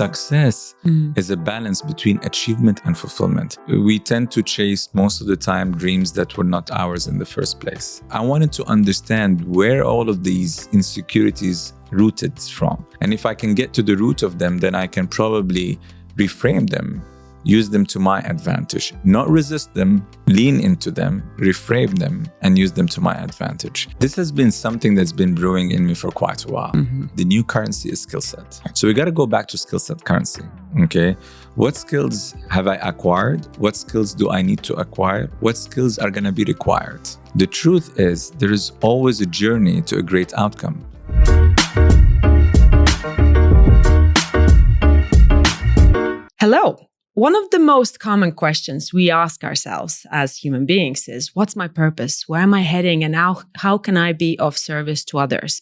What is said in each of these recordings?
Success is a balance between achievement and fulfillment. We tend to chase most of the time dreams that were not ours in the first place. I wanted to understand where all of these insecurities rooted from. And if I can get to the root of them, then I can probably reframe them, use them to my advantage, not resist them, lean into them, reframe them, and use them to my advantage. This has been something that's been brewing in me for quite a while. The new currency is skill set. So we got to go back to skill set currency, okay? What skills have I acquired? What skills do I need to acquire? What skills are going to be required? The truth is, there is always a journey to a great outcome. Hello. One of the most common questions we ask ourselves as human beings is, what's my purpose? Where am I heading? And how can I be of service to others?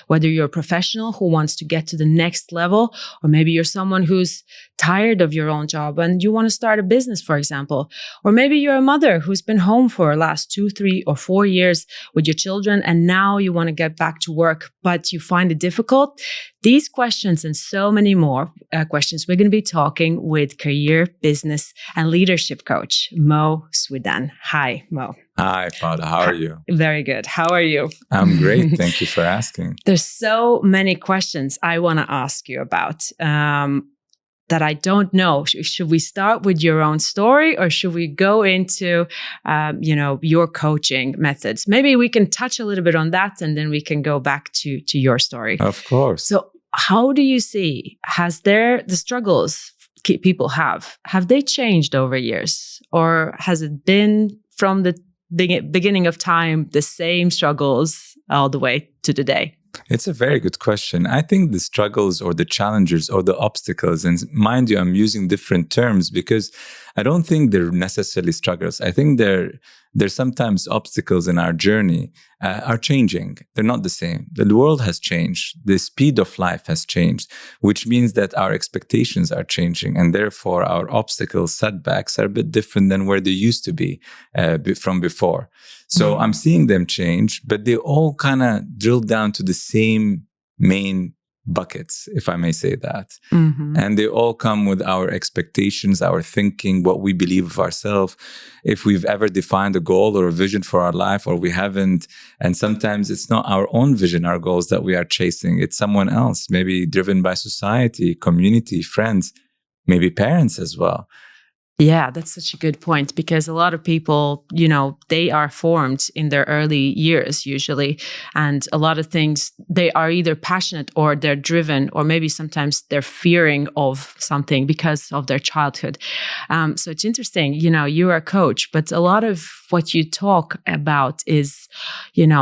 Whether you're a professional who wants to get to the next level, or maybe you're someone who's tired of your own job and you want to start a business, for example. Or maybe you're a mother who's been home for the last 2, 3, or 4 years with your children, and now you want to get back to work, but you find it difficult. These questions and so many more questions, we're going to be talking with career, business, and leadership coach, Moe Swidan. Hi, Moe. Hi, Paula. How are you? Very good. How are you? I'm great. Thank you for asking. There's so many questions I want to ask you about that I don't know. Should we start with your own story, or should we go into, your coaching methods? Maybe we can touch a little bit on that, and then we can go back to your story. Of course. So how do you see, the struggles people have they changed over years, or has it been from the beginning of time the same struggles all the way to today? It's a very good question. I think the struggles or the challenges or the obstacles, and mind you, I'm using different terms because I don't think they're necessarily struggles. I think they're sometimes obstacles in our journey are changing. They're not the same. The world has changed. The speed of life has changed, which means that our expectations are changing. And therefore, our obstacles, setbacks are a bit different than where they used to be from before. So I'm seeing them change, but they all kind of drill down to the same main buckets, if I may say that. And they all come with our expectations, our thinking, what we believe of ourselves, if we've ever defined a goal or a vision for our life, or we haven't. And sometimes it's not our own vision, our goals that we are chasing. It's someone else, maybe driven by society, community, friends, maybe parents as well. Yeah, that's such a good point, because a lot of people, they are formed in their early years usually. And a lot of things, they are either passionate or they're driven, or maybe sometimes they're fearing of something because of their childhood. So it's interesting, you are a coach, but a lot of what you talk about is,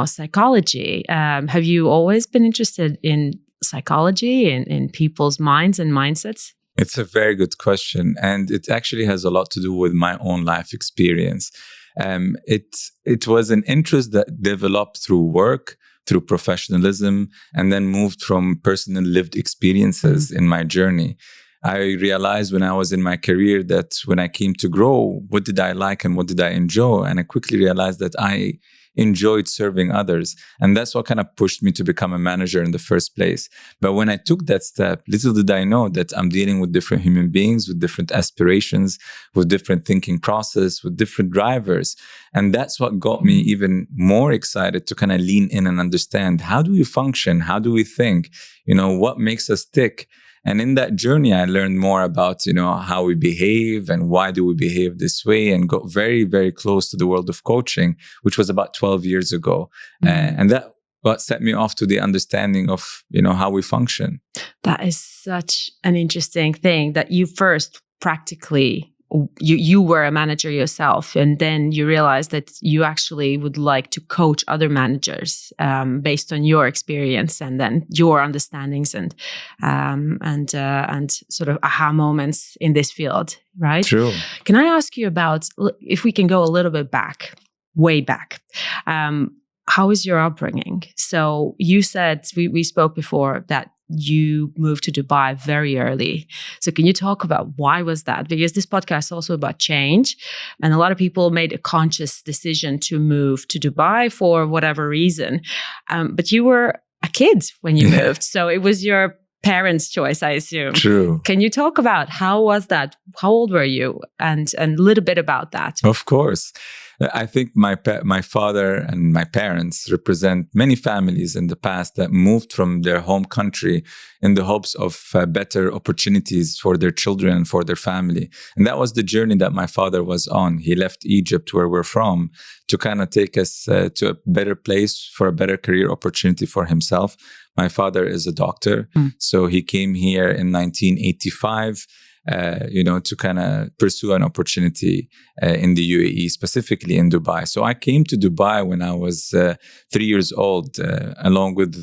psychology. Have you always been interested in psychology and in people's minds and mindsets? It's a very good question, and it actually has a lot to do with my own life experience. It was an interest that developed through work, through professionalism, and then moved from personal lived experiences in my journey. I realized when I was in my career that when I came to grow, what did I like and what did I enjoy? And I quickly realized that I enjoyed serving others. And that's what kind of pushed me to become a manager in the first place. But when I took that step, little did I know that I'm dealing with different human beings, with different aspirations, with different thinking process, with different drivers. And that's what got me even more excited to kind of lean in and understand, how do we function? How do we think? What makes us tick? And in that journey, I learned more about, how we behave and why do we behave this way, and got very, very close to the world of coaching, which was about 12 years ago. And that what set me off to the understanding of, how we function. That is such an interesting thing, that you first practically, you were a manager yourself, and then you realized that you actually would like to coach other managers based on your experience and then your understandings and sort of aha moments in this field, right? True. Can I ask you about, if we can go a little bit back, way back, how is your upbringing? So you said, we spoke before that you moved to Dubai very early. So can you talk about why was that? Because this podcast is also about change. And a lot of people made a conscious decision to move to Dubai for whatever reason. But you were a kid when you moved. So it was your parents' choice, I assume. True. Can you talk about how was that? How old were you? And a little bit about that. Of course. I think my father and my parents represent many families in the past that moved from their home country in the hopes of better opportunities for their children and for their family. And that was the journey that my father was on. He left Egypt, where we're from, to kind of take us to a better place for a better career opportunity for himself. My father is a doctor, so he came here in 1985. To kind of pursue an opportunity in the UAE, specifically in Dubai. So I came to Dubai when I was 3 years old, along with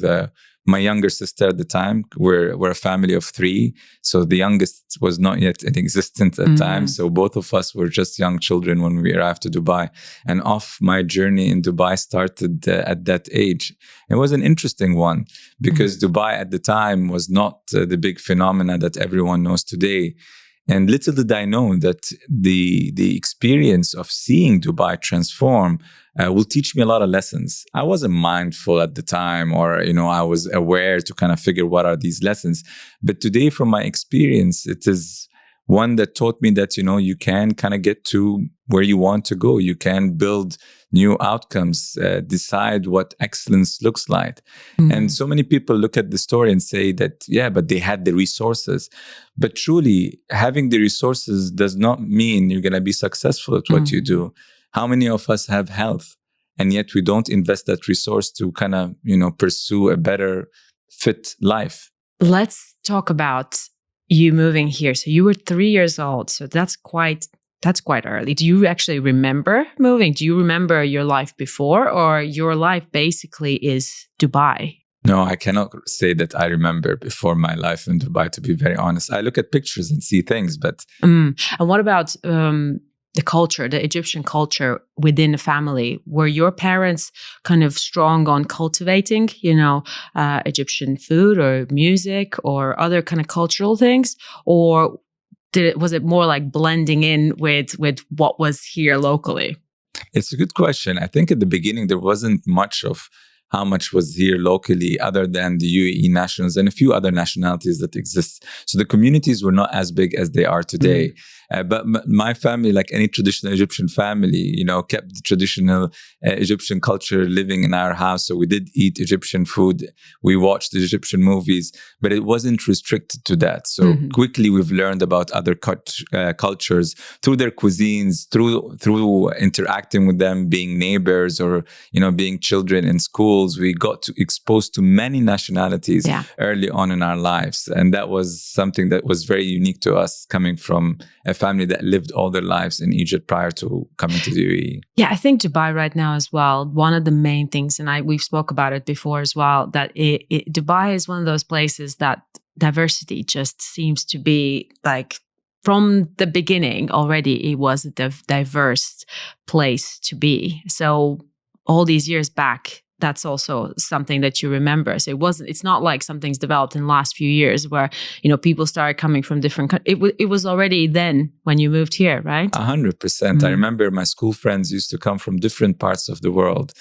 my younger sister at the time. We're a family of 3. So the youngest was not yet in existence at the time. So both of us were just young children when we arrived to Dubai. And off my journey in Dubai started at that age. It was an interesting one because Dubai at the time was not the big phenomena that everyone knows today. And little did I know that the experience of seeing Dubai transform will teach me a lot of lessons. I wasn't mindful at the time, or, I was aware to kind of figure what are these lessons. But today, from my experience, it is one that taught me that, you can kind of get to where you want to go. You can build new outcomes, decide what excellence looks like. And so many people look at the story and say that, yeah, but they had the resources. But truly, having the resources does not mean you're going to be successful at what you do. How many of us have health, and yet we don't invest that resource to kind of, pursue a better fit life? Let's talk about you moving here. So you were 3 years old. So that's quite early. Do you actually remember moving? Do you remember your life before, or your life basically is Dubai? No, I cannot say that I remember before my life in Dubai, to be very honest. I look at pictures and see things, but... And what about the culture, the Egyptian culture within the family? Were your parents kind of strong on cultivating, Egyptian food or music or other kind of cultural things? Or was it more like blending in with what was here locally? It's a good question. I think at the beginning, there wasn't much of how much was here locally other than the UAE nationals and a few other nationalities that exist. So the communities were not as big as they are today. But my family, like any traditional Egyptian family, kept the traditional Egyptian culture living in our house. So we did eat Egyptian food. We watched Egyptian movies, but it wasn't restricted to that. So quickly we've learned about other cultures through their cuisines, through interacting with them, being neighbors or, being children in schools. We got exposed to many nationalities early on in our lives. And that was something that was very unique to us, coming from a family that lived all their lives in Egypt prior to coming to the UAE. Yeah, I think Dubai right now as well, one of the main things, and we've spoke about it before as well, that Dubai is one of those places that diversity just seems to be like, from the beginning already, it was a diverse place to be. So all these years back, that's also something that you remember. So it's not like something's developed in the last few years where, people started coming from different countries. It was already then when you moved here, right? 100%. I remember my school friends used to come from different parts of the world,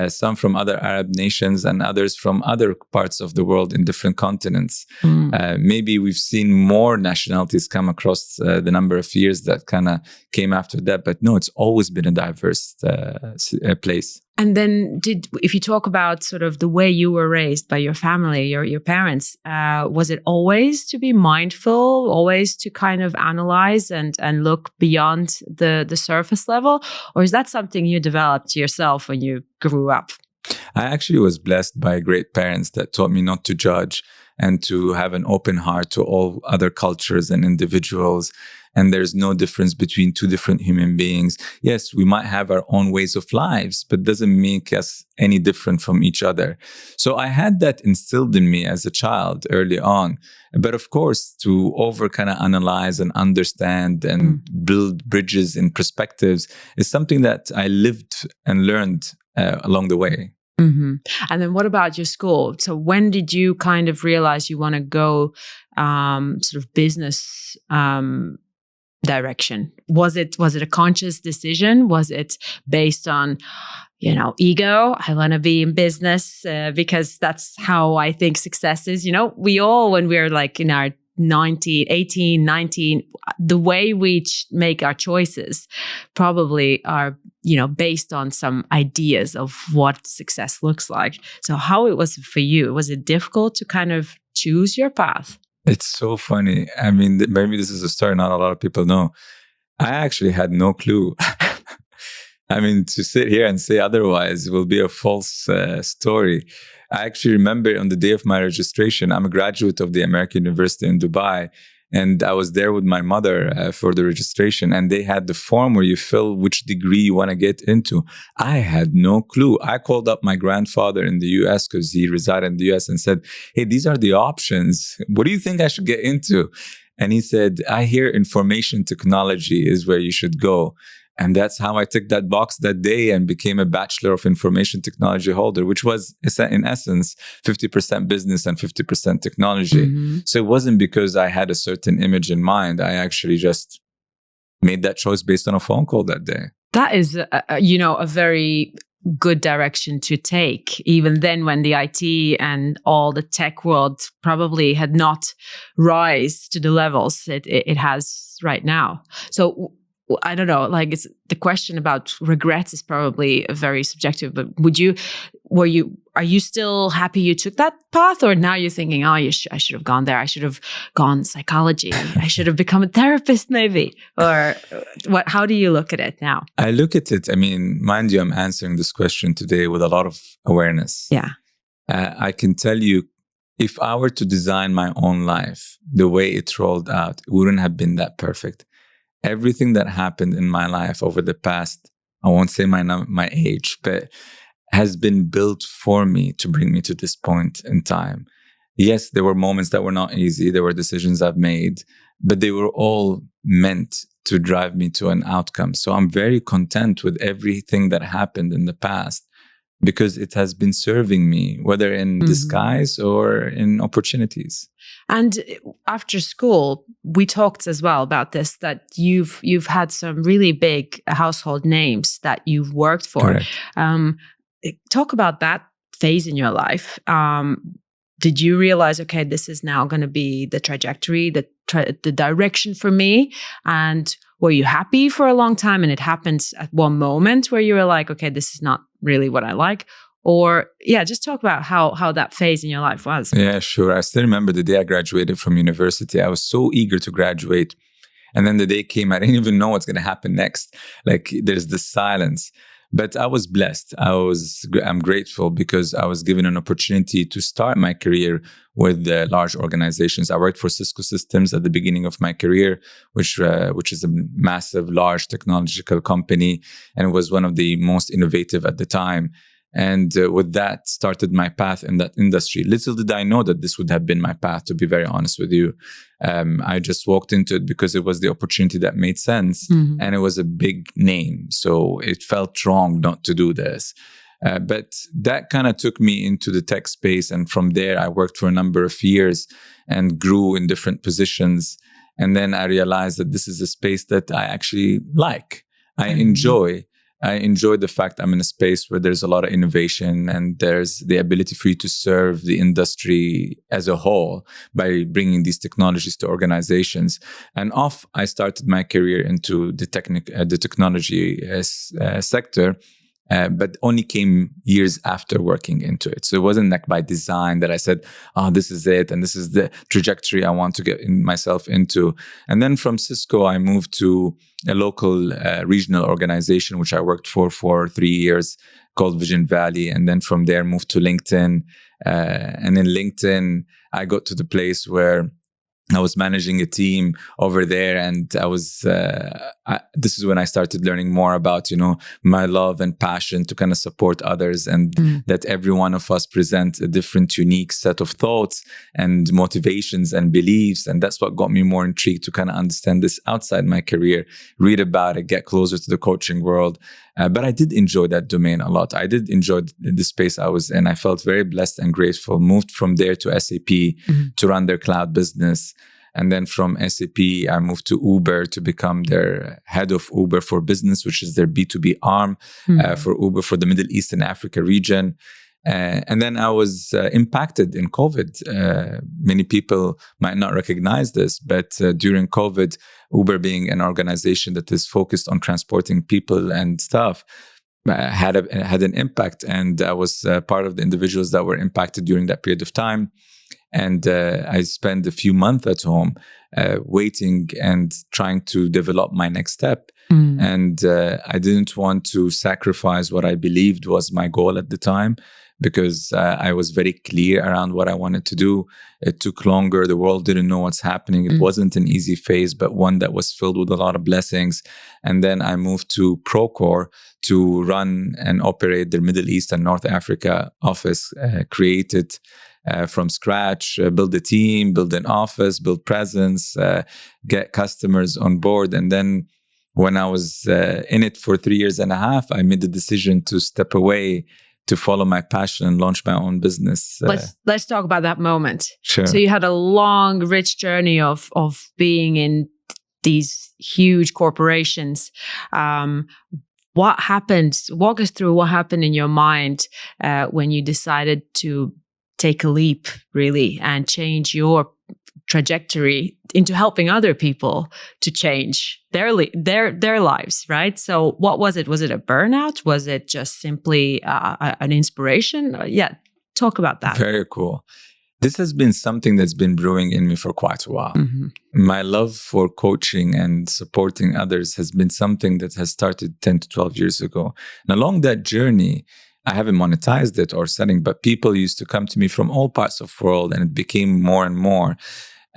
some from other Arab nations and others from other parts of the world in different continents. Maybe we've seen more nationalities come across the number of years that kind of came after that. But no, it's always been a diverse place. And then if you talk about sort of the way you were raised by your family, your parents, was it always to be mindful, always to kind of analyze and look beyond the surface level? Or is that something you developed yourself when you grew up? I actually was blessed by great parents that taught me not to judge and to have an open heart to all other cultures and individuals. And there's no difference between two different human beings. Yes, we might have our own ways of lives, but doesn't make us any different from each other. So I had that instilled in me as a child early on. But of course, to kind of analyze and understand and build bridges and perspectives is something that I lived and learned along the way. And then what about your school? So when did you kind of realize you want to go sort of business direction? Was it a conscious decision? Was it based on, ego? I want to be in business because that's how I think success is. We all, when we're like in our 18, 19, the way we make our choices probably are, based on some ideas of what success looks like. So how it was for you? Was it difficult to kind of choose your path? It's so funny. I mean, maybe this is a story not a lot of people know. I actually had no clue. I mean, to sit here and say otherwise will be a false story. I actually remember on the day of my registration, I'm a graduate of the American University in Dubai, and I was there with my mother for the registration, and they had the form where you fill which degree you want to get into. I had no clue. I called up my grandfather in the US because he resided in the US and said, hey, these are the options. What do you think I should get into? And he said, I hear information technology is where you should go. And that's how I ticked that box that day and became a Bachelor of Information Technology holder, which was in essence 50% business and 50% technology. Mm-hmm. So it wasn't because I had a certain image in mind. I actually just made that choice based on a phone call that day. That is, a very good direction to take. Even then, when the IT and all the tech world probably had not rise to the levels it has right now. So I don't know, like the question about regrets is probably very subjective, but are you still happy you took that path, or now you're thinking, oh, I should have gone there. I should have gone psychology. I should have become a therapist maybe, or what? How do you look at it now? I look at it, I mean, mind you, I'm answering this question today with a lot of awareness. Yeah. I can tell you, if I were to design my own life, the way it rolled out, it wouldn't have been that perfect. Everything that happened in my life over the past, I won't say my age, but has been built for me to bring me to this point in time. Yes, there were moments that were not easy. There were decisions I've made, but they were all meant to drive me to an outcome. So I'm very content with everything that happened in the past because it has been serving me, whether in disguise or in opportunities. And after school, we talked as well about this, that you've had some really big household names that you've worked for. Talk about that phase in your life. Did you realize, okay, this is now going to be the trajectory, the direction for me? And were you happy for a long time and it happened at one moment where you were like, okay, this is not really what I like? Or just talk about how that phase in your life was. Yeah, sure. I still remember the day I graduated from university. I was so eager to graduate. And then the day came, I didn't even know what's going to happen next. Like there's this silence. But I was blessed. I'm grateful because I was given an opportunity to start my career with large organizations. I worked for Cisco Systems at the beginning of my career, which is a massive, large technological company, and was one of the most innovative at the time. And with that, started my path in that industry. Little did I know that this would have been my path, to be very honest with you. I just walked into it because it was the opportunity that made sense. Mm-hmm. And it was a big name. So it felt wrong not to do this. But that kind of took me into the tech space. And from there, I worked for a number of years and grew in different positions. And then I realized that this is a space that I actually like. I enjoy the fact I'm in a space where there's a lot of innovation and there's the ability for you to serve the industry as a whole by bringing these technologies to organizations. And I started my career into the technology sector, but only came years after working into it. So it wasn't like by design that I said, oh, this is it. And this is the trajectory I want to get myself into. And then from Cisco, I moved to a local regional organization, which I worked for 3 years, called Vision Valley. And then from there, moved to LinkedIn. And in LinkedIn, I got to the place where I was managing a team over there, and this is when I started learning more about, my love and passion to kind of support others, and that every one of us present a different, unique set of thoughts and motivations and beliefs. And that's what got me more intrigued to kind of understand this outside my career, read about it, get closer to the coaching world. But I did enjoy that domain a lot. I did enjoy the space I was in. I felt very blessed and grateful. Moved from there to SAP to run their cloud business. And then from SAP, I moved to Uber to become their head of Uber for Business, which is their B2B arm for Uber for the Middle East and Africa region. And then I was impacted in COVID. Many people might not recognize this, but during COVID, Uber being an organization that is focused on transporting people and stuff, had an impact. And I was part of the individuals that were impacted during that period of time. And I spent a few months at home waiting and trying to develop my next step. And I didn't want to sacrifice what I believed was my goal at the time, because I was very clear around what I wanted to do. It took longer. The world didn't know what's happening. It wasn't an easy phase, but one that was filled with a lot of blessings. And then I moved to Procore to run and operate their Middle East and North Africa office, created from scratch, build a team, build an office, build presence, get customers on board. And then when I was in it for 3.5 years, I made the decision to step away to follow my passion and launch my own business. Let's talk about that moment. Sure. So you had a long, rich journey of being in these huge corporations. What happened? Walk us through what happened in your mind when you decided to take a leap, really, and change your trajectory into helping other people to change their lives, right? So what was it? Was it a burnout? Was it just simply an inspiration? Talk about that. Very cool. This has been something that's been brewing in me for quite a while. My love for coaching and supporting others has been something that has started 10 to 12 years ago. And along that journey, I haven't monetized it or selling, but people used to come to me from all parts of the world, and it became more and more.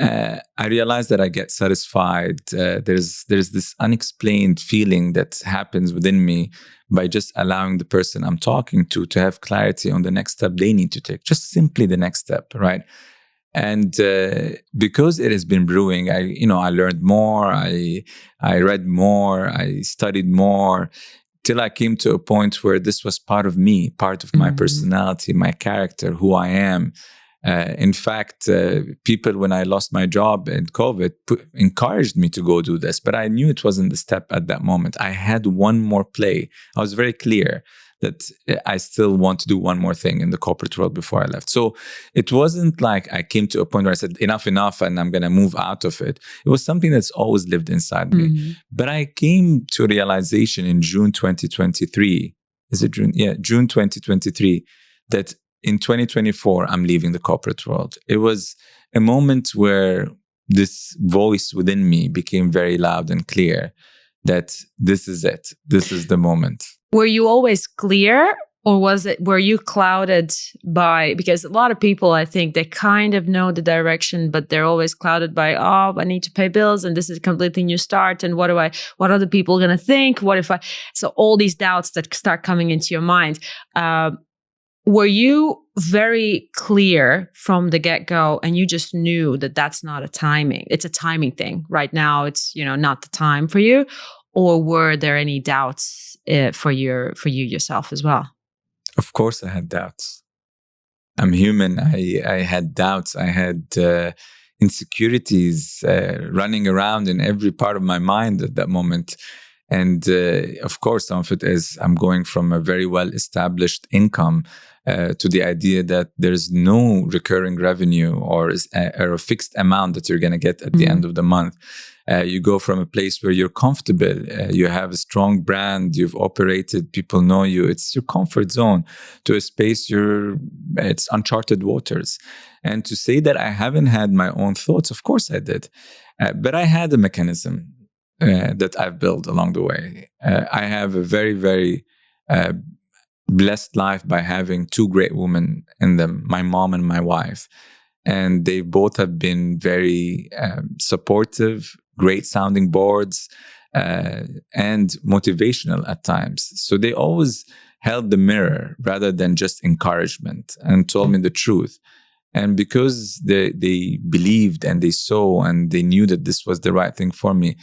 I realized that I get satisfied. There's this unexplained feeling that happens within me by just allowing the person I'm talking to have clarity on the next step they need to take, just simply the next step, right? And because it has been brewing, I learned more, I read more, I studied more, till I came to a point where this was part of me, part of my personality, my character, who I am. In fact, people, when I lost my job in COVID, encouraged me to go do this, but I knew it wasn't the step at that moment. I had one more play. I was very clear that I still want to do one more thing in the corporate world before I left. So it wasn't like I came to a point where I said, enough, and I'm going to move out of it. It was something that's always lived inside me. But I came to a realization in June 2023. Is it June? Yeah, June 2023, that in 2024, I'm leaving the corporate world. It was a moment where this voice within me became very loud and clear that this is it. This is the moment. Were you always clear, or were you clouded by, because a lot of people, I think, they kind of know the direction, but they're always clouded by, I need to pay bills, and this is a completely new start, and what are the people going to think? So all these doubts that start coming into your mind. Were you very clear from the get-go, and you just knew that that's not it's a timing thing? Right now, it's, not the time for you? Or were there any doubts for you yourself as well? Of course, I had doubts. I'm human. I had doubts. I had insecurities running around in every part of my mind at that moment. And of course, some of it is I'm going from a very well-established income to the idea that there's no recurring revenue or a fixed amount that you're going to get at the end of the month. You go from a place where you're comfortable, you have a strong brand, you've operated, people know you, it's your comfort zone, to a space it's uncharted waters. And to say that I haven't had my own thoughts, of course I did. But I had a mechanism that I've built along the way. I have a very, very blessed life by having two great women in them, my mom and my wife. And they both have been very supportive, great sounding boards, and motivational at times. So they always held the mirror rather than just encouragement, and told me the truth. And because they believed and they saw and they knew that this was the right thing for me,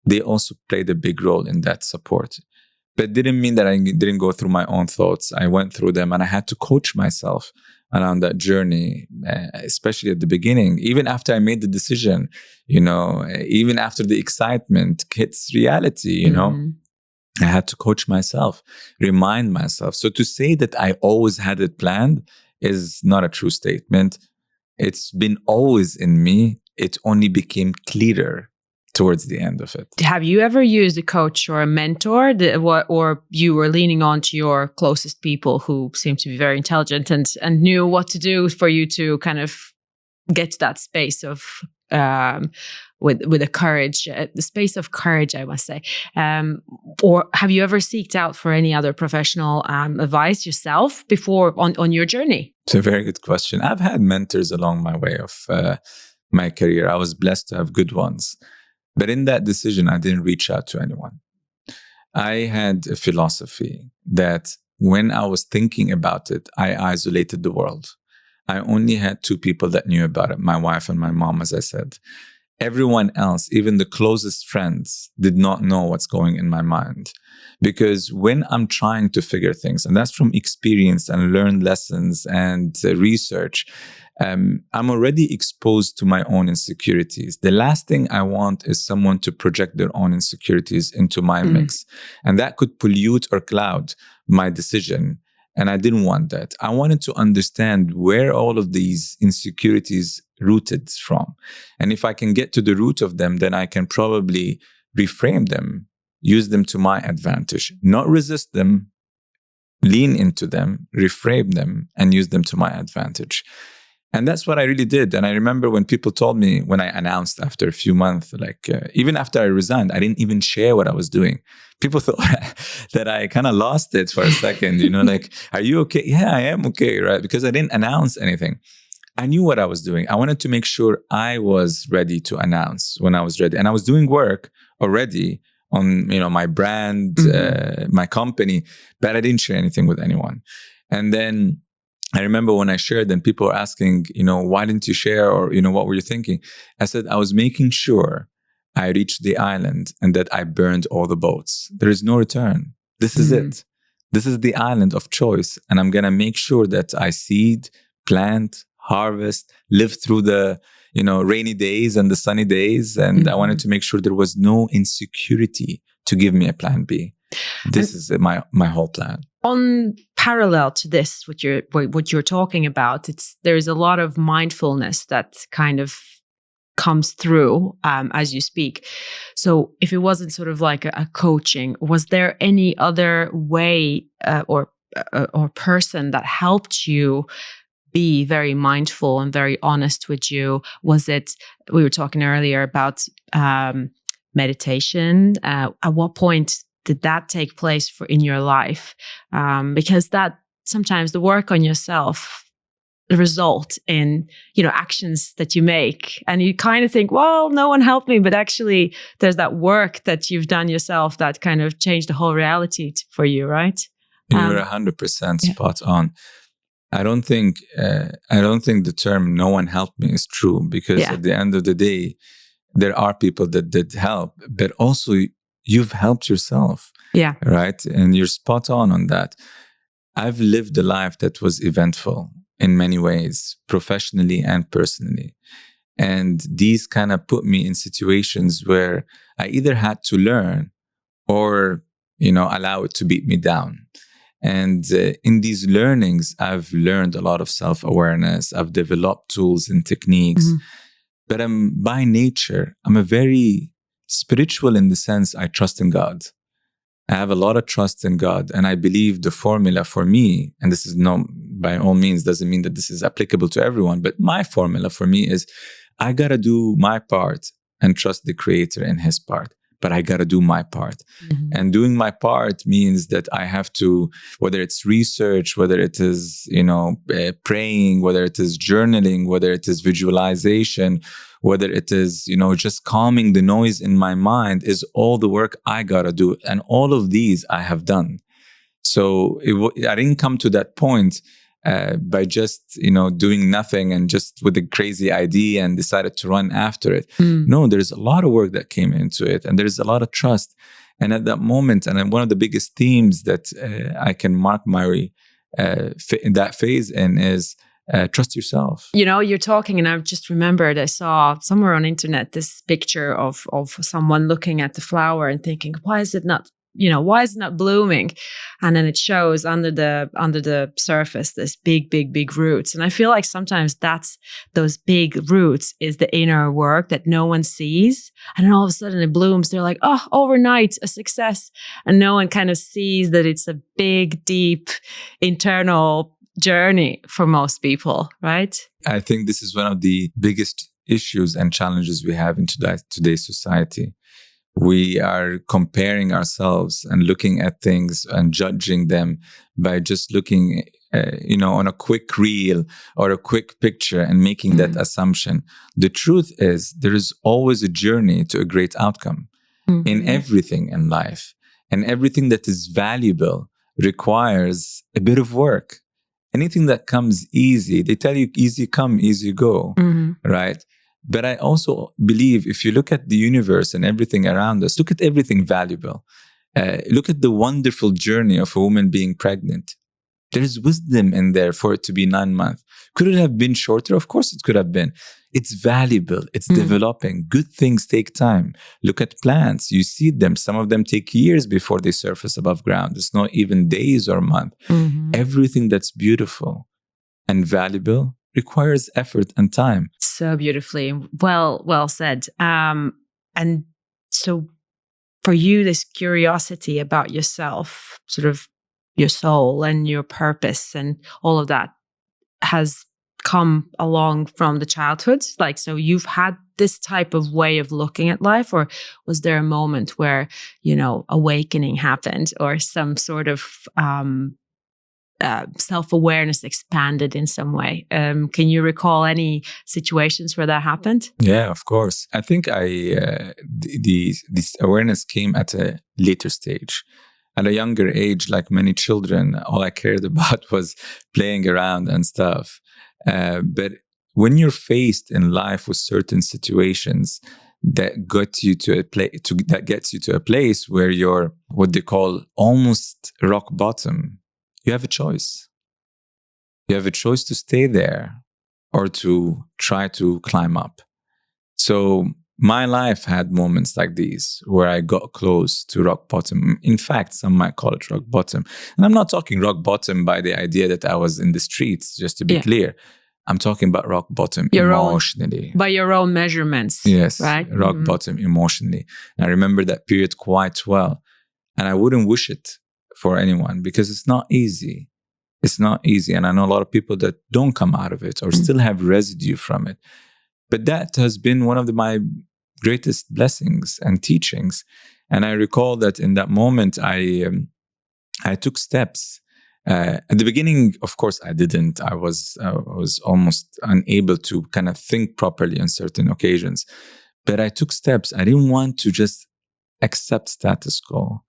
they also played a big role in that support. But didn't mean that I didn't go through my own thoughts. I went through them, and I had to coach myself around that journey, especially at the beginning. Even after I made the decision, even after the excitement hits reality, I had to coach myself, remind myself. So to say that I always had it planned is not a true statement. It's been always in me. It only became clearer towards the end of it. Have you ever used a coach or a mentor, or you were leaning on to your closest people who seemed to be very intelligent and knew what to do for you to kind of get to that space of with a courage, the space of courage, I must say. Or have you ever seeked out for any other professional advice yourself before on your journey? It's a very good question. I've had mentors along my way of my career. I was blessed to have good ones. But in that decision, I didn't reach out to anyone. I had a philosophy that when I was thinking about it, I isolated the world. I only had two people that knew about it, my wife and my mom, as I said. Everyone else, even the closest friends, did not know what's going in my mind. Because when I'm trying to figure things, and that's from experience and learned lessons and research, I'm already exposed to my own insecurities. The last thing I want is someone to project their own insecurities into my mix. And that could pollute or cloud my decision. And I didn't want that. I wanted to understand where all of these insecurities rooted from. And if I can get to the root of them, then I can probably reframe them, use them to my advantage, not resist them, lean into them, reframe them, and use them to my advantage. And that's what I really did. And I remember when people told me, when I announced after a few months, even after I resigned, I didn't even share what I was doing. People thought that I kind of lost it for a second, are you okay? Yeah, I am okay, right? Because I didn't announce anything. I knew what I was doing. I wanted to make sure I was ready to announce when I was ready. And I was doing work already on, my brand, my company, but I didn't share anything with anyone. And then I remember when I shared, and people were asking, why didn't you share? Or, what were you thinking? I said, I was making sure I reached the island and that I burned all the boats. There is no return. This is it. This is the island of choice. And I'm going to make sure that I seed, plant, harvest, live through the, rainy days and the sunny days. And I wanted to make sure there was no insecurity to give me a plan B. This is my whole plan. On parallel to this, what you're talking about, there is a lot of mindfulness that kind of comes through as you speak. So if it wasn't sort of like a coaching, was there any other way or person that helped you be very mindful and very honest with you? Was it, we were talking earlier about meditation. At what point did that take place in your life? Because that sometimes the work on yourself result in, actions that you make, and you kind of think, well, no one helped me, but actually there's that work that you've done yourself that kind of changed the whole reality for you, right? You're 100% spot on. I don't think the term "no one helped me" is true, because at the end of the day, there are people that did help, but also you've helped yourself. Yeah. Right. And you're spot on that. I've lived a life that was eventful in many ways, professionally and personally. And these kind of put me in situations where I either had to learn or, allow it to beat me down. And in these learnings, I've learned a lot of self-awareness. I've developed tools and techniques. But by nature, I'm a very spiritual in the sense I trust in God. I have a lot of trust in God, and I believe the formula for me, and this is by all means doesn't mean that this is applicable to everyone, but my formula for me is I got to do my part and trust the Creator in His part. But I got to do my part. And doing my part means that I have to, whether it's research, whether it is, praying, whether it is journaling, whether it is visualization, whether it is, just calming the noise in my mind, is all the work I got to do. And all of these I have done. So I didn't come to that point by just, doing nothing and just with a crazy idea and decided to run after it. No, there's a lot of work that came into it, and there's a lot of trust. And at that moment, and then one of the biggest themes that I can mark my that phase in is trust yourself. You're talking, and I've just remembered I saw somewhere on internet this picture of someone looking at the flower and thinking, why is it not blooming? And then it shows under the surface this big roots. And I feel like sometimes that's those big roots is the inner work that no one sees. And then all of a sudden it blooms. They're like, oh, overnight, a success. And no one kind of sees that it's a big, deep internal journey for most people, right? I think this is one of the biggest issues and challenges we have in today's society. We are comparing ourselves and looking at things and judging them by just looking, on a quick reel or a quick picture and making that assumption. The truth is, there is always a journey to a great outcome in everything in life. And everything that is valuable requires a bit of work. Anything that comes easy, they tell you easy come, easy go, right? But I also believe if you look at the universe and everything around us, look at everything valuable. Look at the wonderful journey of a woman being pregnant. There is wisdom in there for it to be 9 months. Could it have been shorter? Of course it could have been. It's valuable. It's developing. Good things take time. Look at plants. You seed them. Some of them take years before they surface above ground. It's not even days or months. Everything that's beautiful and valuable requires effort and time. So beautifully. Well said. And so for you, this curiosity about yourself, sort of your soul and your purpose and all of that has come along from the childhood? Like, so you've had this type of way of looking at life, or was there a moment where, awakening happened or some sort of self-awareness expanded in some way? Can you recall any situations where that happened? Yeah, of course. I think this awareness came at a later stage. At a younger age, like many children, all I cared about was playing around and stuff. But when you're faced in life with certain situations that gets you to a place where you're what they call almost rock bottom, you have a choice. You have a choice to stay there or to try to climb up. So my life had moments like these where I got close to rock bottom. In fact, some might call it rock bottom. And I'm not talking rock bottom by the idea that I was in the streets, just to be clear. I'm talking about rock bottom emotionally. By your own measurements. Yes, right? Rock bottom emotionally. And I remember that period quite well. And I wouldn't wish it for anyone because it's not easy. It's not easy. And I know a lot of people that don't come out of it or still have residue from it. But that has been one of my greatest blessings and teachings. And I recall that in that moment, I took steps. At the beginning, of course, I didn't. I was almost unable to kind of think properly on certain occasions. But I took steps. I didn't want to just accept status quo.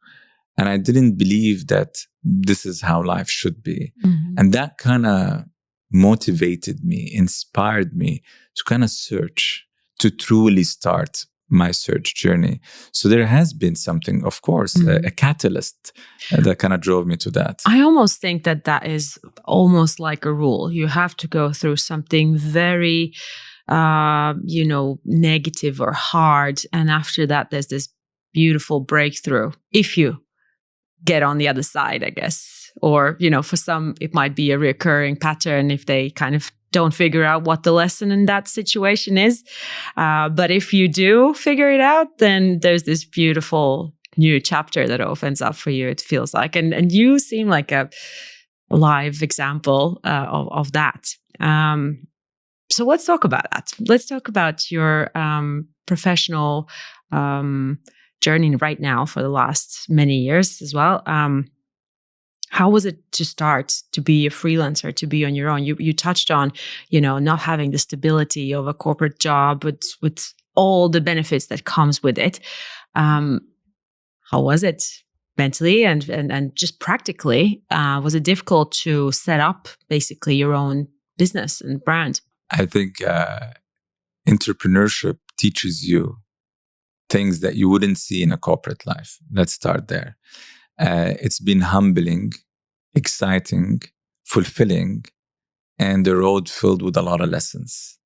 And I didn't believe that this is how life should be. And that kind of motivated me, inspired me to kind of search, to truly start my search journey. So there has been something, of course, a catalyst that kind of drove me to that. I almost think that is almost like a rule. You have to go through something very, negative or hard. And after that, there's this beautiful breakthrough. If you get on the other side, I guess. Or, for some, it might be a recurring pattern if they kind of don't figure out what the lesson in that situation is. But if you do figure it out, then there's this beautiful new chapter that opens up for you, it feels like. And you seem like a live example of that. So let's talk about that. Let's talk about your professional journey right now for the last many years as well. How was it to start to be a freelancer, to be on your own? You touched on, not having the stability of a corporate job with all the benefits that comes with it. How was it? mentally and just practically, was it difficult to set up basically your own business and brand? I think entrepreneurship teaches you things that you wouldn't see in a corporate life. Let's start there. It's been humbling, exciting, fulfilling, and a road filled with a lot of lessons.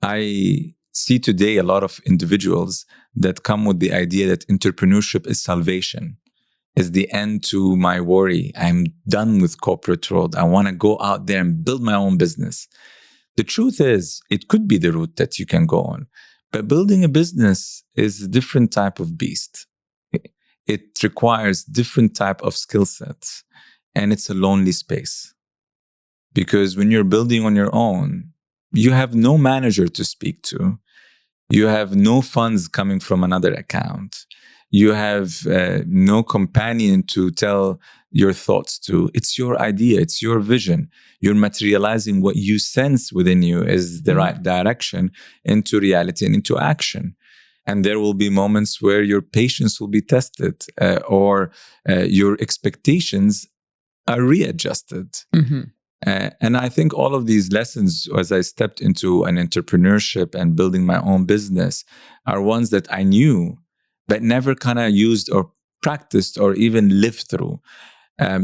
I see today a lot of individuals that come with the idea that entrepreneurship is salvation, is the end to my worry. I'm done with corporate world. I want to go out there and build my own business. The truth is, it could be the route that you can go on. But building a business is a different type of beast. It requires different type of skill sets. And it's a lonely space. Because when you're building on your own, you have no manager to speak to. You have no funds coming from another account. You have no companion to tell your thoughts to. It's your idea. It's your vision. You're materializing what you sense within you is the right direction into reality and into action. And there will be moments where your patience will be tested or your expectations are readjusted. Mm-hmm. And I think all of these lessons, as I stepped into an entrepreneurship and building my own business, are ones that I knew, but never kind of used or practiced or even lived through.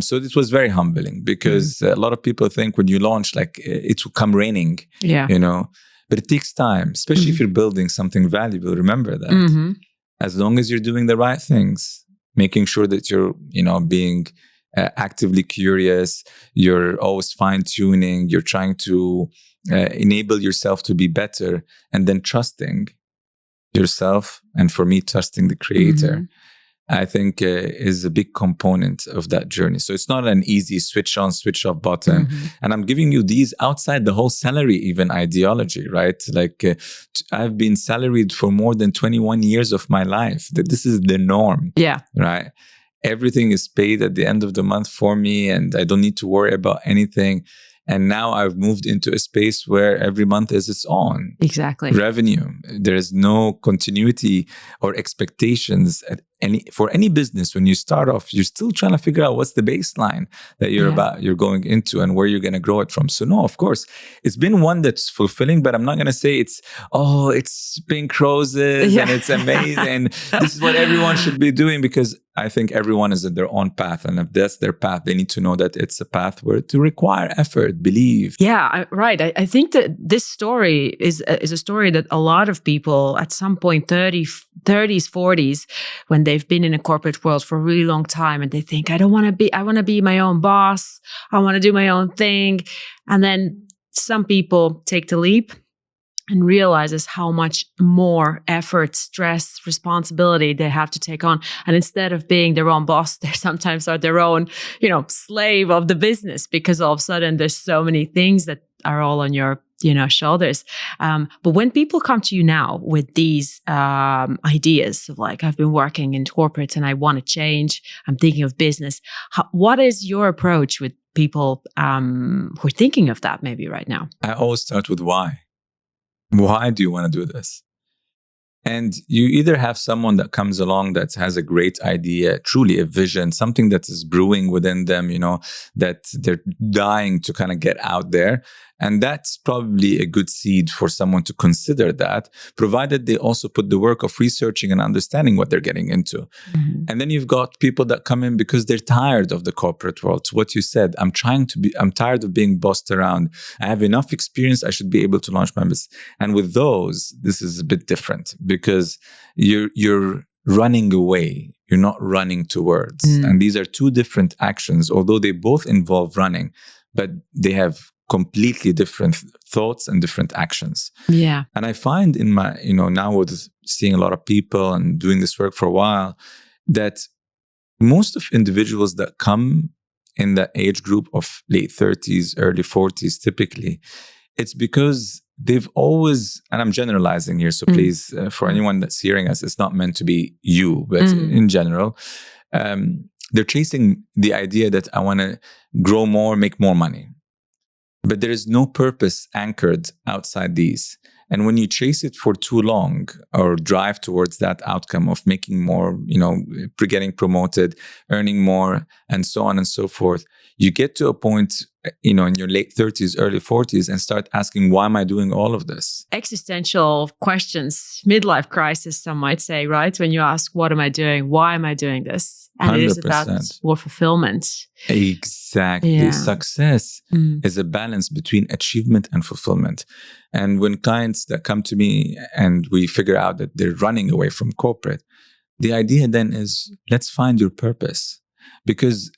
So it was very humbling because a lot of people think when you launch, like it will come raining, you know, but it takes time, especially if you're building something valuable. Remember that as long as you're doing the right things, making sure that you're, you know, being actively curious, you're always fine-tuning, you're trying to enable yourself to be better, and then trusting yourself, and for me, trusting the creator, I think is a big component of that journey. So it's not an easy switch on, switch off button. And I'm giving you these outside the whole salary even ideology, right? Like I've been salaried for more than 21 years of my life. That this is the norm, right? Everything is paid at the end of the month for me, and I don't need to worry about anything. And now I've moved into a space where every month is its own revenue. There is no continuity or expectations for any business. When you start off, you're still trying to figure out what's the baseline that you're going into and where you're going to grow it from. So no, of course, it's been one that's fulfilling, but I'm not going to say it's pink roses and it's amazing. And this is what everyone should be doing, because I think everyone is at their own path. And if that's their path, they need to know that it's a path where to require effort, believe. Yeah, right. I think that this story is a story that a lot of people at some point, 30s, 40s, when they've been in a corporate world for a really long time and they think, I want to be my own boss. I want to do my own thing. And then some people take the leap and realizes how much more effort, stress, responsibility they have to take on. And instead of being their own boss, they sometimes are their own, slave of the business, because all of a sudden there's so many things that are all on your, shoulders. But when people come to you now with these ideas of like, I've been working in corporate and I want to change, I'm thinking of business. What is your approach with people who are thinking of that maybe right now? I always start with why. Why do you want to do this? And you either have someone that comes along that has a great idea, truly a vision, something that is brewing within them, that they're dying to kind of get out there. And that's probably a good seed for someone to consider that, provided they also put the work of researching and understanding what they're getting into. And then you've got people that come in because they're tired of the corporate world. So what you said, I'm tired of being bossed around. I have enough experience. I should be able to launch my business. And with those, this is a bit different, because you're running away. You're not running towards. And these are two different actions, although they both involve running, but they have completely different thoughts and different actions. Yeah. And I find in my, now with seeing a lot of people and doing this work for a while, that most of individuals that come in the age group of late 30s, early 40s, typically, it's because they've always, and I'm generalizing here, so please, for anyone that's hearing us, it's not meant to be you, but in general, they're chasing the idea that I want to grow more, make more money. But there is no purpose anchored outside these. And when you chase it for too long or drive towards that outcome of making more, getting promoted, earning more, and so on and so forth, you get to a point, in your late 30s, early 40s, and start asking, why am I doing all of this? Existential questions, midlife crisis, some might say, right? When you ask, what am I doing? Why am I doing this? And 100%. It is about more fulfillment. Exactly. Yeah. Success is a balance between achievement and fulfillment. And when clients that come to me and we figure out that they're running away from corporate, the idea then is, let's find your purpose. Because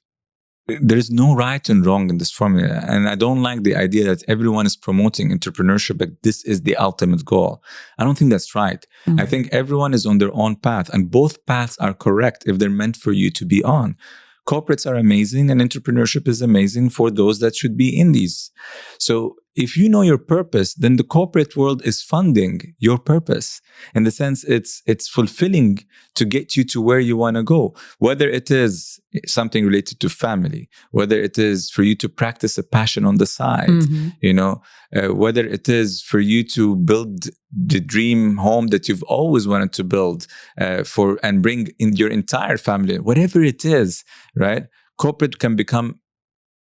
there's no right and wrong in this formula. And I don't like the idea that everyone is promoting entrepreneurship, but this is the ultimate goal. I don't think that's right. I think everyone is on their own path, and both paths are correct if they're meant for you to be on. Corporates are amazing, and entrepreneurship is amazing for those that should be in these. So if you know your purpose, then the corporate world is funding your purpose. In the sense, it's fulfilling to get you to where you want to go. Whether it is something related to family, whether it is for you to practice a passion on the side, whether it is for you to build the dream home that you've always wanted to build and bring in your entire family, whatever it is, right? Corporate can become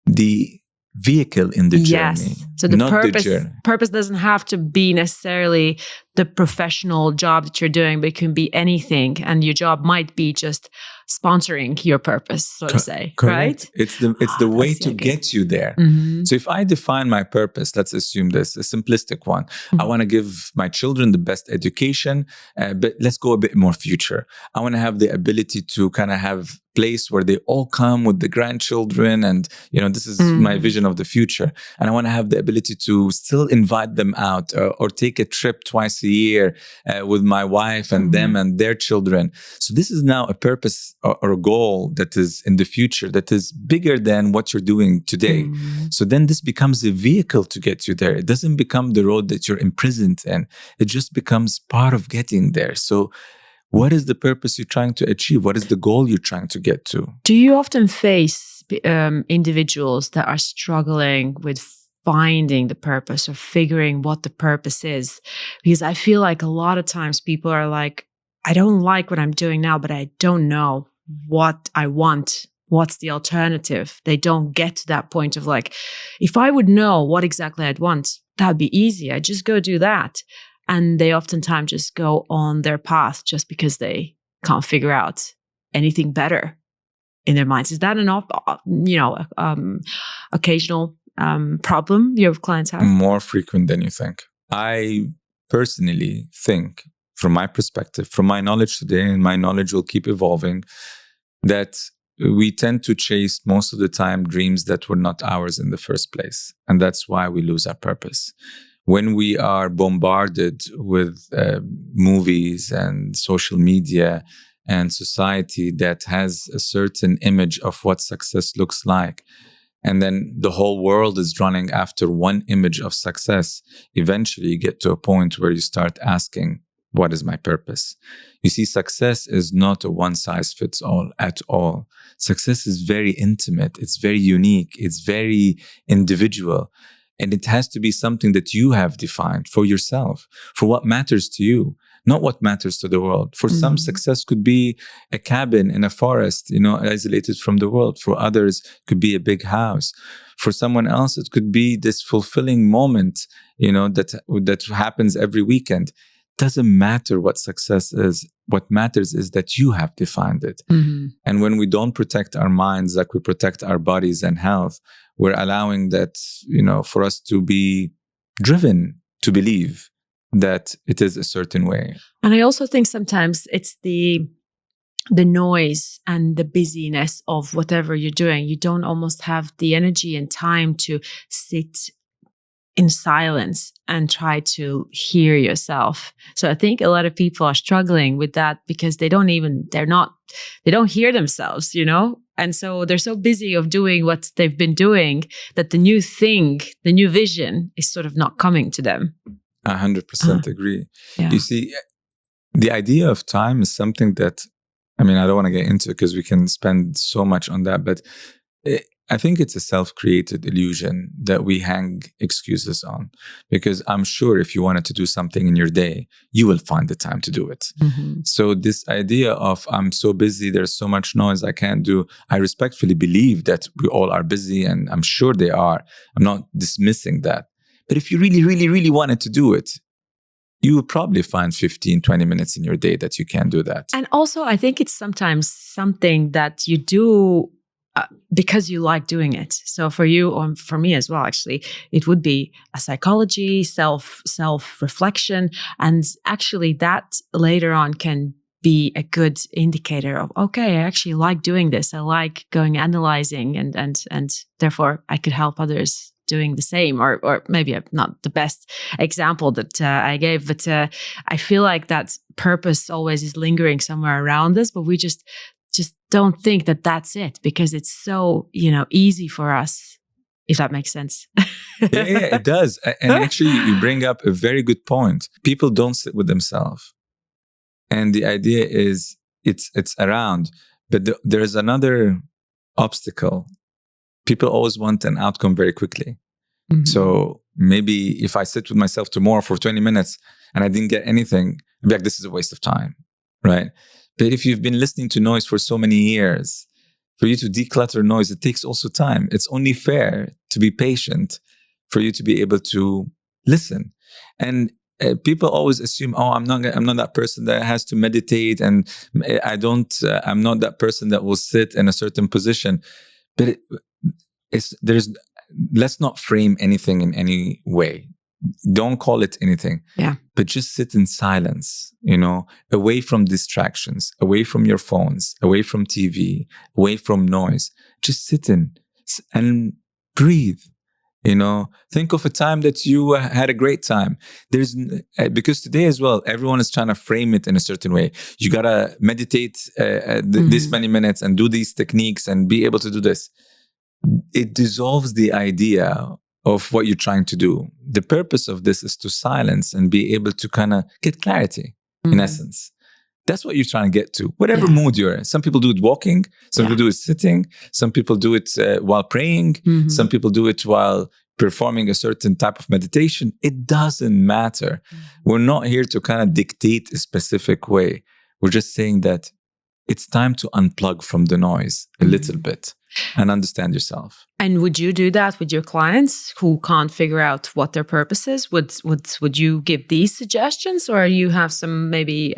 the vehicle in the journey. Yes. So the purpose doesn't have to be necessarily the professional job that you're doing, but it can be anything. And your job might be just sponsoring your purpose, so to say. Correct. Right? It's the way to get you there. So if I define my purpose, let's assume this, a simplistic one. I want to give my children the best education, but let's go a bit more future. I want to have the ability to kind of have place where they all come with the grandchildren, and this is my vision of the future. And I want to have the ability to still invite them out or take a trip twice a year with my wife and them and their children. So this is now a purpose or a goal that is in the future that is bigger than what you're doing today. So then this becomes a vehicle to get you there. It doesn't become the road that you're imprisoned in. It just becomes part of getting there. So what is the purpose you're trying to achieve? What is the goal you're trying to get to? Do you often face individuals that are struggling with finding the purpose or figuring what the purpose is? Because I feel like a lot of times people are like, I don't like what I'm doing now, but I don't know what I want. What's the alternative? They don't get to that point of like, if I would know what exactly I'd want, that'd be easy. I'd just go do that. And they oftentimes just go on their path just because they can't figure out anything better in their minds. Is that an occasional problem your clients have? More frequent than you think. I personally think, from my perspective, from my knowledge today, and my knowledge will keep evolving, that we tend to chase most of the time dreams that were not ours in the first place. And that's why we lose our purpose. When we are bombarded with movies and social media and society that has a certain image of what success looks like, and then the whole world is running after one image of success, eventually you get to a point where you start asking, what is my purpose? You see, success is not a one-size-fits-all at all. Success is very intimate. It's very unique. It's very individual. And it has to be something that you have defined for yourself, for what matters to you, not what matters to the world. For some, success could be a cabin in a forest, isolated from the world. For others, it could be a big house. For someone else, it could be this fulfilling moment, that happens every weekend. Doesn't matter what success is. What matters is that you have defined it. And when we don't protect our minds like we protect our bodies and health, we're allowing that, for us to be driven to believe that it is a certain way. And I also think sometimes it's the noise and the busyness of whatever you're doing. You don't almost have the energy and time to sit in silence and try to hear yourself. So I think a lot of people are struggling with that because they don't hear themselves, And so they're so busy of doing what they've been doing that the new thing, the new vision is sort of not coming to them. 100% agree. Yeah. You see, the idea of time is something that, I don't want to get into it because we can spend so much on that, but I think it's a self-created illusion that we hang excuses on, because I'm sure if you wanted to do something in your day, you will find the time to do it. Mm-hmm. So this idea of I'm so busy, there's so much noise I can't do, I respectfully believe that we all are busy, and I'm sure they are. I'm not dismissing that. But if you really, really, really wanted to do it, you will probably find 15, 20 minutes in your day that you can do that. And also, I think it's sometimes something that you do because you like doing it. So for you, or for me as well, actually, it would be a psychology, self-reflection. And actually that later on can be a good indicator of, okay, I actually like doing this. I like going analyzing, and therefore I could help others doing the same, or maybe not the best example that I gave, but I feel like that purpose always is lingering somewhere around us, but we just don't think that that's it, because it's so, easy for us, if that makes sense. Yeah, it does. And actually, you bring up a very good point. People don't sit with themselves. And the idea is it's around, but there is another obstacle. People always want an outcome very quickly. Mm-hmm. So maybe if I sit with myself tomorrow for 20 minutes and I didn't get anything, I'd be like, this is a waste of time, right? But if you've been listening to noise for so many years, for you to declutter noise, it takes also time. It's only fair to be patient for you to be able to listen. And people always assume, oh, I'm not that person that has to meditate, and I'm not that person that will sit in a certain position. But let's not frame anything in any way. Don't call it anything. Yeah. But just sit in silence, away from distractions, away from your phones, away from TV, away from noise. Just sit in and breathe. Think of a time that you had a great time. Because today as well, everyone is trying to frame it in a certain way. You got to meditate this many minutes and do these techniques and be able to do this. It dissolves the idea of what you're trying to do. The purpose of this is to silence and be able to kind of get clarity, in essence. That's what you're trying to get to, whatever mood you're in. Some people do it walking, some people do it sitting, some people do it while praying, some people do it while performing a certain type of meditation. It doesn't matter. We're not here to kind of dictate a specific way. We're just saying that it's time to unplug from the noise a little bit and understand yourself. And would you do that with your clients who can't figure out what their purpose is? Would you give these suggestions, or you have some maybe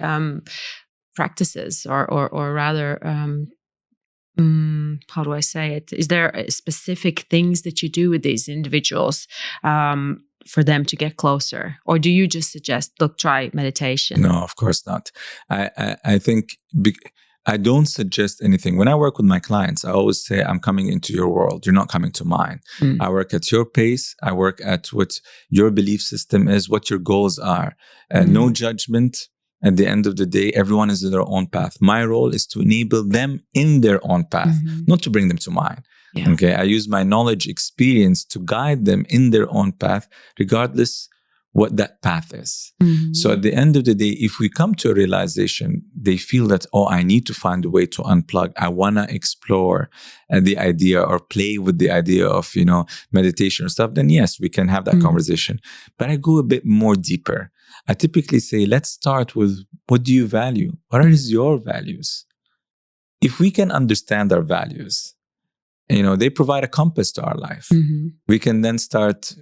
practices, or rather, how do I say it? Is there specific things that you do with these individuals for them to get closer, or do you just suggest, look, try meditation? No, of course not. I think. I don't suggest anything. When I work with my clients, I always say, I'm coming into your world. You're not coming to mine. I work at your pace. I work at what your belief system is, what your goals are. No judgment. At the end of the day, everyone is in their own path. My role is to enable them in their own path, not to bring them to mine. Yeah. Okay. I use my knowledge, experience to guide them in their own path, regardless what that path is. So at the end of the day, if we come to a realization, they feel that, oh, I need to find a way to unplug. I want to explore the idea or play with the idea of, meditation or stuff, then yes, we can have that conversation. But I go a bit more deeper. I typically say, let's start with, what do you value? What are your values? If we can understand our values, they provide a compass to our life. We can then start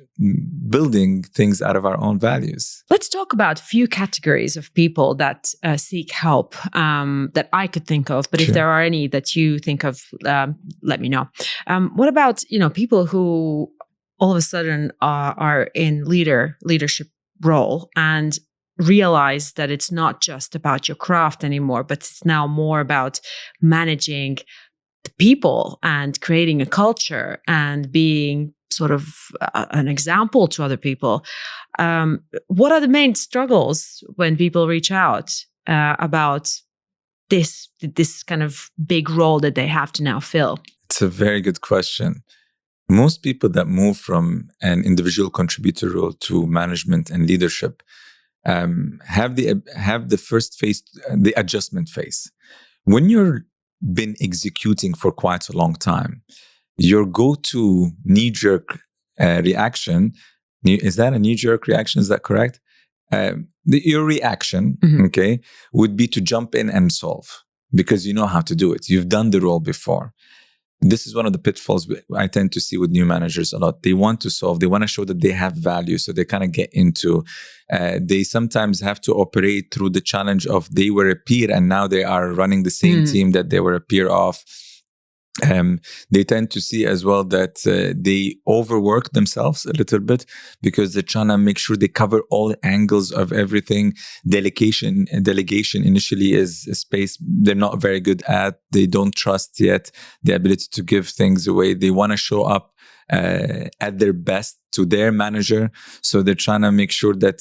building things out of our own values. Let's talk about a few categories of people that seek help that I could think of. But if there are any that you think of, let me know. What about, people who all of a sudden are in leadership role and realize that it's not just about your craft anymore, but it's now more about managing the people and creating a culture and being sort of an example to other people. What are the main struggles when people reach out about this kind of big role that they have to now fill? It's a very good question. Most people that move from an individual contributor role to management and leadership have the first phase, the adjustment phase. When you're been executing for quite a long time, your go-to knee-jerk reaction, is that a knee-jerk reaction? Is that correct? Your reaction, okay, would be to jump in and solve because you know how to do it. You've done the role before. This is one of the pitfalls I tend to see with new managers a lot. They want to solve. They want to show that they have value. So they kind of get into, they sometimes have to operate through the challenge of they were a peer and now they are running the same team that they were a peer of. They tend to see as well that they overwork themselves a little bit because they're trying to make sure they cover all angles of everything. Delegation initially is a space they're not very good at. They don't trust yet the ability to give things away. They want to show up at their best to their manager. So they're trying to make sure that,